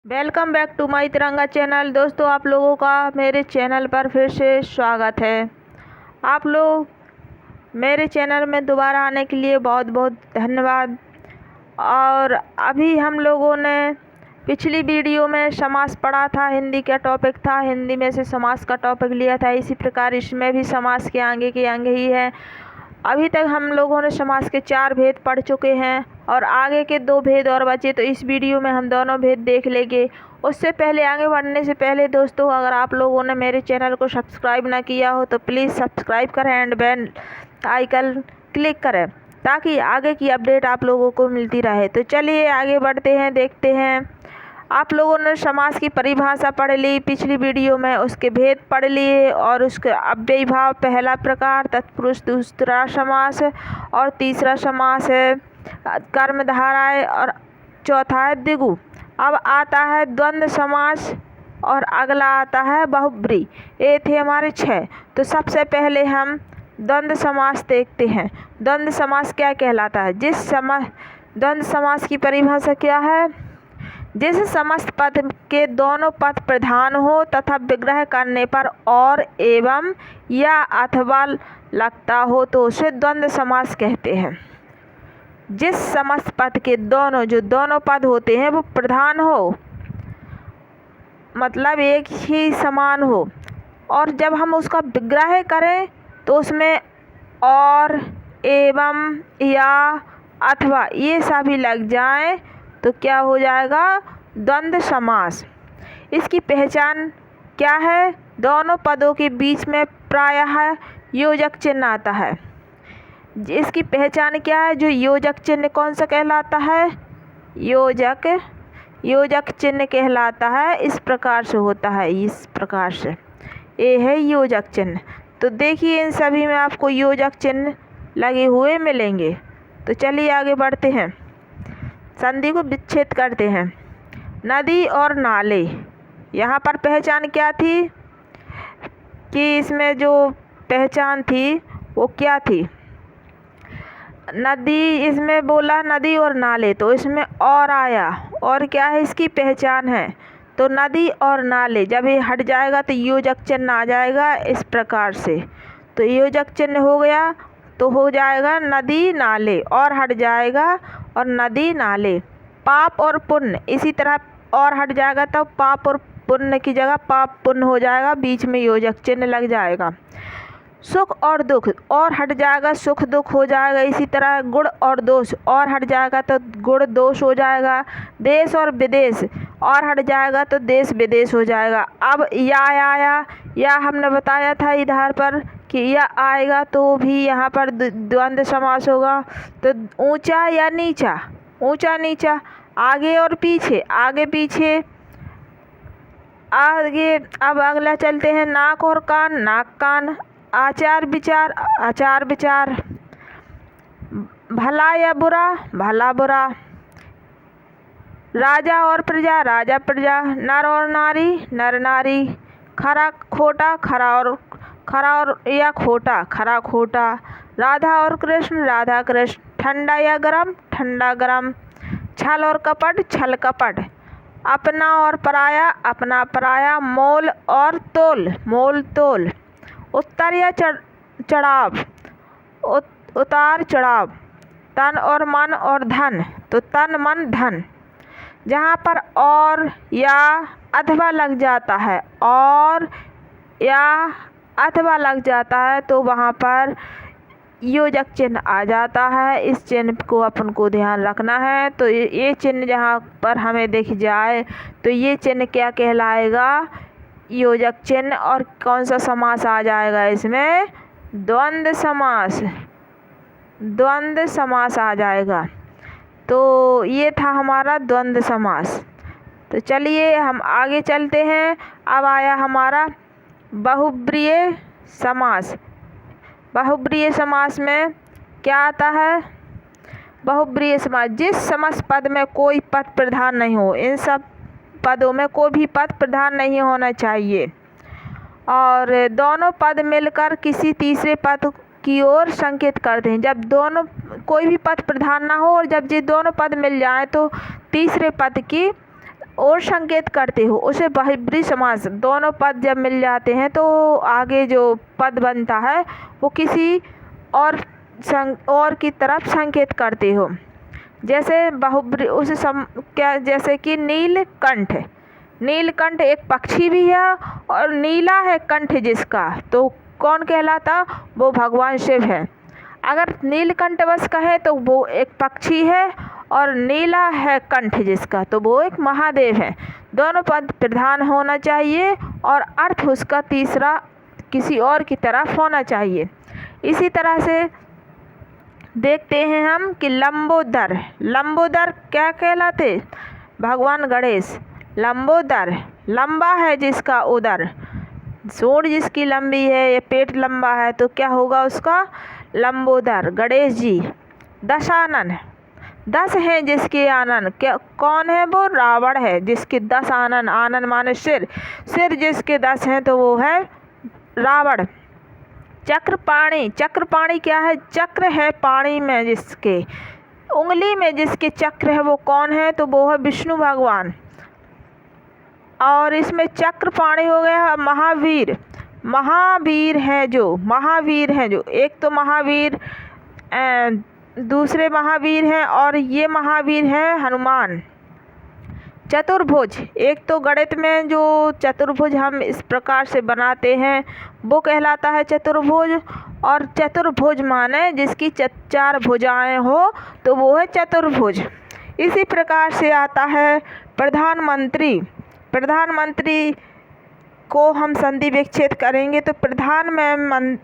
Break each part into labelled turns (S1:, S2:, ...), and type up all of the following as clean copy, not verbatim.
S1: Welcome back to my तिरंगा channel. दोस्तों, आप लोगों का मेरे चैनल पर फिर से स्वागत है। आप लोग मेरे चैनल में दोबारा आने के लिए बहुत बहुत धन्यवाद। और अभी हम लोगों ने पिछली वीडियो में समास पढ़ा था, हिंदी का टॉपिक था, हिंदी में से समास का टॉपिक लिया था। इसी प्रकार इसमें भी समास के आगे ही है। अभी तक हम लोगों ने समास के 4 भेद पढ़ चुके हैं और आगे के 2 भेद और बचे, तो इस वीडियो में हम दोनों भेद देख लेंगे। उससे पहले, आगे बढ़ने से पहले दोस्तों, अगर आप लोगों ने मेरे चैनल को सब्सक्राइब ना किया हो तो प्लीज़ सब्सक्राइब करें एंड बेल आइकन क्लिक करें ताकि आगे की अपडेट आप लोगों को मिलती रहे। तो चलिए आगे बढ़ते हैं, देखते हैं। आप लोगों ने समास की परिभाषा पढ़ ली पिछली वीडियो में, उसके भेद पढ़ लिए और उसके अव्ययी भाव पहला प्रकार, तत्पुरुष दूसरा समास और तीसरा समास है कर्मधारय और चौथा है द्विगु। अब आता है द्वंद्व समास और अगला आता है बहुब्रीहि। ये थे हमारे 6। तो सबसे पहले हम द्वंद्व समास देखते हैं। द्वंद्व समास क्या कहलाता है? द्वंद्व समास की परिभाषा क्या है? जिस समस्त पद के दोनों पद प्रधान हो तथा विग्रह करने पर और एवं या अथवा लगता हो तो उसे द्वंद्व समास कहते हैं। जिस समस्त पद के दोनों पद होते हैं वो प्रधान हो, मतलब एक ही समान हो, और जब हम उसका विग्रह करें तो उसमें और, एवं, या, अथवा ये सभी लग जाएं तो क्या हो जाएगा? द्वंद्व समास। इसकी पहचान क्या है? दोनों पदों के बीच में प्रायः योजक चिन्ह आता है। इसकी पहचान क्या है? जो योजक चिन्ह कौन सा कहलाता है? योजक चिन्ह कहलाता है। इस प्रकार से होता है, इस प्रकार से। ये है योजक चिन्ह। तो देखिए, इन सभी में आपको योजक चिन्ह लगे हुए मिलेंगे। तो चलिए आगे बढ़ते हैं, संधि को विच्छेद करते हैं। नदी और नाले, यहाँ पर पहचान क्या थी कि इसमें जो पहचान थी वो क्या थी? नदी, इसमें बोला नदी और नाले, तो इसमें और आया, और क्या है इसकी पहचान है? तो नदी और नाले, जब ये हट जाएगा तो योजक चिन्ह आ जाएगा इस प्रकार से। तो योजक चिन्ह हो गया तो हो जाएगा नदी नाले, और हट जाएगा और नदी नाले। पाप और पुण्य, इसी तरह और हट जाएगा तो पाप और पुण्य की जगह पाप पुण्य हो जाएगा, बीच में योजक चिन्ह लग जाएगा। सुख और दुख, और हट जाएगा सुख दुख हो जाएगा। इसी तरह गुण और दोष, और हट जाएगा तो गुण दोष हो जाएगा। देश और विदेश, और हट जाएगा तो देश विदेश हो जाएगा। अब या आया, या हमने बताया था इधर पर कि या आएगा तो भी यहाँ पर द्वंद्व समास होगा। तो ऊंचा या नीचा, ऊंचा नीचा, आगे और पीछे, आगे पीछे, आगे। अब अगला चलते हैं, नाक और कान, नाक कान, आचार विचार, आचार विचार, भला या बुरा, भला बुरा, राजा और प्रजा, राजा प्रजा, नर और नारी, नर नारी, खरा खोटा, खरा और या खोटा, खरा खोटा, राधा और कृष्ण, राधा कृष्ण, ठंडा या गरम, ठंडा गरम, छल और कपट, छल कपट, अपना और पराया, अपना पराया, मोल और तोल, मोल तोल, उत्तर या चढ़ाव, उतार चढ़ाव, तन और मन और धन, तो तन मन धन। जहाँ पर और या अथवा लग जाता है, और या अथवा लग जाता है तो वहाँ पर योजक चिन्ह आ जाता है। इस चिन्ह को अपन को ध्यान रखना है। तो ये चिन्ह जहाँ पर हमें दिख जाए तो ये चिन्ह क्या कहलाएगा? योजक चिन्ह। और कौन सा समास आ जाएगा इसमें? द्वंद्व समास, द्वंद्व समास आ जाएगा। तो ये था हमारा द्वंद्व समास। तो चलिए हम आगे चलते हैं। अब आया हमारा बहुब्रीहि समास। बहुब्रीहि समास में क्या आता है? बहुब्रीहि समास, जिस समस्त पद में कोई पद प्रधान नहीं हो, इन सब पदों में कोई भी पद प्रधान नहीं होना चाहिए, और दोनों पद मिलकर किसी तीसरे पद की ओर संकेत करते हैं। जब दोनों, कोई भी पद प्रधान ना हो और जब ये दोनों पद मिल जाए तो तीसरे पद की और संकेत करते हो, उसे बहुब्रीहि समास। दोनों पद जब मिल जाते हैं तो आगे जो पद बनता है वो किसी और की तरफ संकेत करते हो। जैसे बहुब्रीहि उसे क्या, जैसे कि नीलकंठ। नीलकंठ एक पक्षी भी है और नीला है कंठ जिसका, तो कौन कहलाता, वो भगवान शिव है। अगर नीलकंठ बस कहे तो वो एक पक्षी है, और नीला है कंठ जिसका, तो वो एक महादेव है। दोनों पद प्रधान होना चाहिए और अर्थ उसका तीसरा किसी और की तरफ होना चाहिए। इसी तरह से देखते हैं हम कि लंबोदर। लंबोदर क्या कहलाते, भगवान गणेश। लंबोदर, लंबा है जिसका उदर, सूंड जिसकी लंबी है, ये पेट लंबा है, तो क्या होगा उसका, लंबोदर गणेश जी। दशानन, 10 हैं जिसके आनन, क्या कौन है वो, रावण है जिसके 10 आनन। आनन माने सिर, सिर जिसके 10 हैं तो वो है रावण। चक्रपाणी, चक्रपाणी क्या है, चक्र है पाणी में जिसके, उंगली में जिसके चक्र है वो कौन है, तो वो है विष्णु भगवान। और इसमें चक्रपाणी हो गया महावीर। महावीर हैं जो, महावीर हैं जो, एक तो महावीर दूसरे महावीर हैं, और ये महावीर हैं हनुमान। चतुर्भुज, एक तो गणित में जो चतुर्भुज हम इस प्रकार से बनाते हैं वो कहलाता है चतुर्भुज। और चतुर्भुज माने जिसकी 4 भुजाएं हो तो वो है चतुर्भुज। इसी प्रकार से आता है प्रधानमंत्री। प्रधानमंत्री को हम संधि विच्छेद करेंगे तो प्रधान में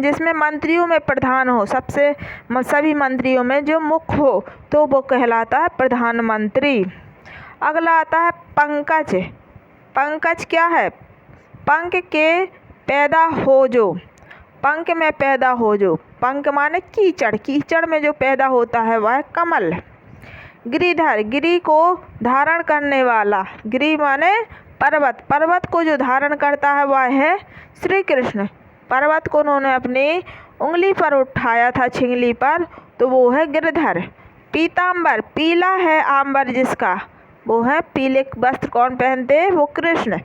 S1: जिसमें मंत्रियों में प्रधान हो, सभी मंत्रियों में जो मुख्य हो, तो वो कहलाता है प्रधानमंत्री। अगला आता है पंकज। पंकज क्या है, पंख के पैदा हो जो, पंख में पैदा हो जो, पंख माने कीचड़, कीचड़ में जो पैदा होता है वह कमल। गिरिधर, गिरि को धारण करने वाला, गिरि माने पर्वत, पर्वत को जो धारण करता है वह है श्री कृष्ण। पर्वत को उन्होंने अपनी उंगली पर उठाया था, छिंगली पर, तो वो है गिरधर। पीतांबर, पीला है आंबर जिसका, वो है पीले वस्त्र कौन पहनते हैं, वो कृष्ण।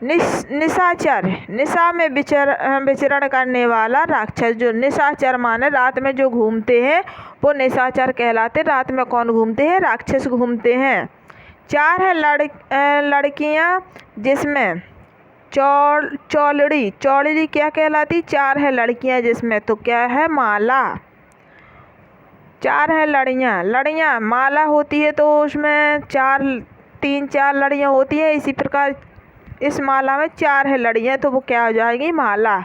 S1: निशाचर, निशा में विचरण करने वाला राक्षस, जो निशाचर माने रात में जो घूमते हैं वो निशाचर कहलाते। रात में कौन घूमते हैं, राक्षस घूमते हैं। 4 है लड़कियां जिसमें चौलड़ी, चौलड़ी क्या कहलाती, 4 है लड़कियां जिसमें, तो क्या है, माला। 4 है लड़ियां, लड़ियां माला होती है तो उसमें 3-4 लड़ियां होती है। इसी प्रकार इस माला में 4 है लड़ियां तो वो क्या हो जाएगी, माला।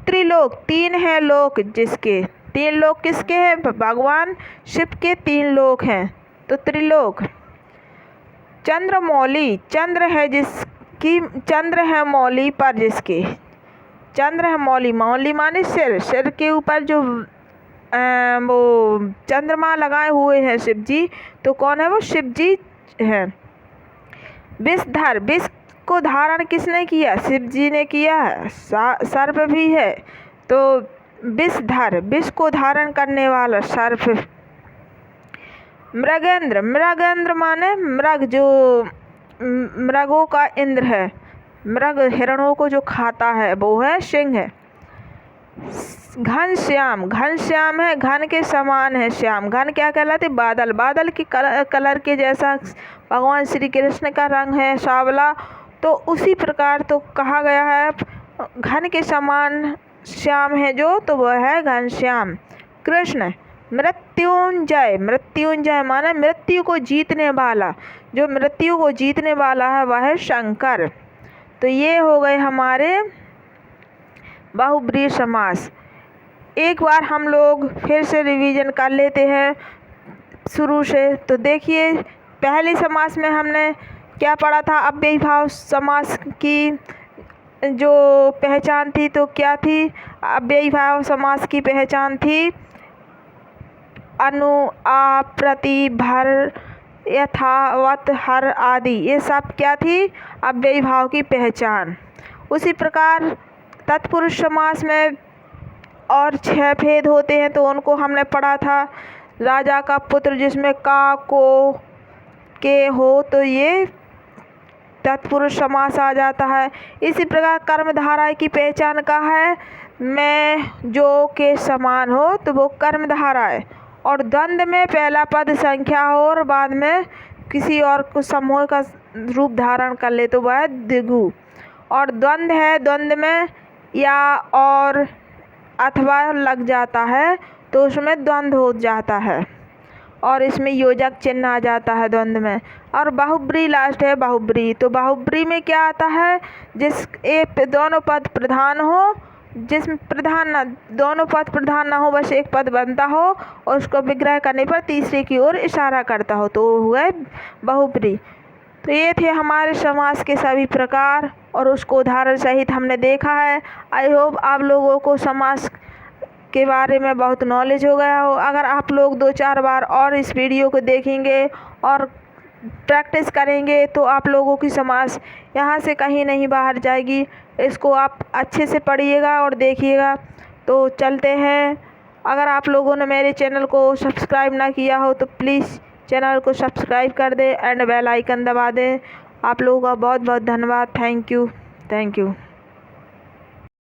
S1: त्रिलोक, 3 है लोक जिसके, 3 लोक किसके हैं, भगवान शिव के 3 लोक हैं, तो त्रिलोक। चंद्रमौली, चंद्र है जिसकी, चंद्र है मौली पर जिसके, चंद्र है मौली, मौली माने सिर, सिर के ऊपर जो वो चंद्रमा लगाए हुए हैं शिव जी, तो कौन है वो, शिव जी है। विषधर, विष को धारण किसने किया, शिव जी ने किया है। सर्प भी है तो विषधर, विष को धारण करने वाला सर्प। मृगेंद्र, मृगेंद्र माने मृग, जो मृगों का इंद्र है, मृग हिरणों को जो खाता है वो है सिंह। घनश्याम, घनश्याम है घन के समान है श्याम, घन क्या कहलाते, बादल, बादल के कलर के जैसा भगवान श्री कृष्ण का रंग है सांवला, तो उसी प्रकार तो कहा गया है घन के समान श्याम है जो, तो वह है घनश्याम। कृष्ण मृत्युंजय, मृत्युंजय माना मृत्यु को जीतने वाला, जो मृत्यु को जीतने वाला है वह है शंकर। तो ये हो गए हमारे बहुब्रीहि समास। एक बार हम लोग फिर से रिवीजन कर लेते हैं शुरू से। तो देखिए पहले समास में हमने क्या पढ़ा था, अव्ययीभाव समास की जो पहचान थी तो क्या थी, अव्ययीभाव समास की पहचान थी अनु, आ, प्रति, भर, यथावत, हर आदि, ये सब क्या थी, अव्ययीभाव की पहचान। उसी प्रकार तत्पुरुष समास में और 6 भेद होते हैं तो उनको हमने पढ़ा था। राजा का पुत्र जिसमें का, को, के हो तो ये तत्पुरुष समास आ जाता है। इसी प्रकार कर्मधारय की पहचान का है, मैं जो के समान हो तो वो कर्मधारय, और द्वंद्व में पहला पद संख्या हो और बाद में किसी और को समूह का रूप धारण कर ले तो वह है द्विगु। और द्वंद्व है, द्वंद्व में या और अथवा लग जाता है तो उसमें द्वंद्व हो जाता है और इसमें योजक चिन्ह आ जाता है द्वंद्व में। और बहुब्री लास्ट है, बहुब्री। तो बहुब्री में क्या आता है, जिस एक दोनों पद प्रधान हो, जिसमें प्रधान ना दोनों पद प्रधान ना हो, बस एक पद बनता हो और उसको विग्रह करने पर तीसरे की ओर इशारा करता हो तो हुआ बहुब्री। तो ये थे हमारे समास के सभी प्रकार और उसको उदाहरण सहित हमने देखा है। आई होप आप लोगों को समास के बारे में बहुत नॉलेज हो गया हो। अगर आप लोग 2-4 बार और इस वीडियो को देखेंगे और प्रैक्टिस करेंगे तो आप लोगों की समास यहाँ से कहीं नहीं बाहर जाएगी। इसको आप अच्छे से पढ़िएगा और देखिएगा। तो चलते हैं। अगर आप लोगों ने मेरे चैनल को सब्सक्राइब ना किया हो तो प्लीज़ चैनल को सब्सक्राइब कर दें एंड बेल आइकन दबा दें। आप लोगों का बहुत बहुत धन्यवाद। Thank you.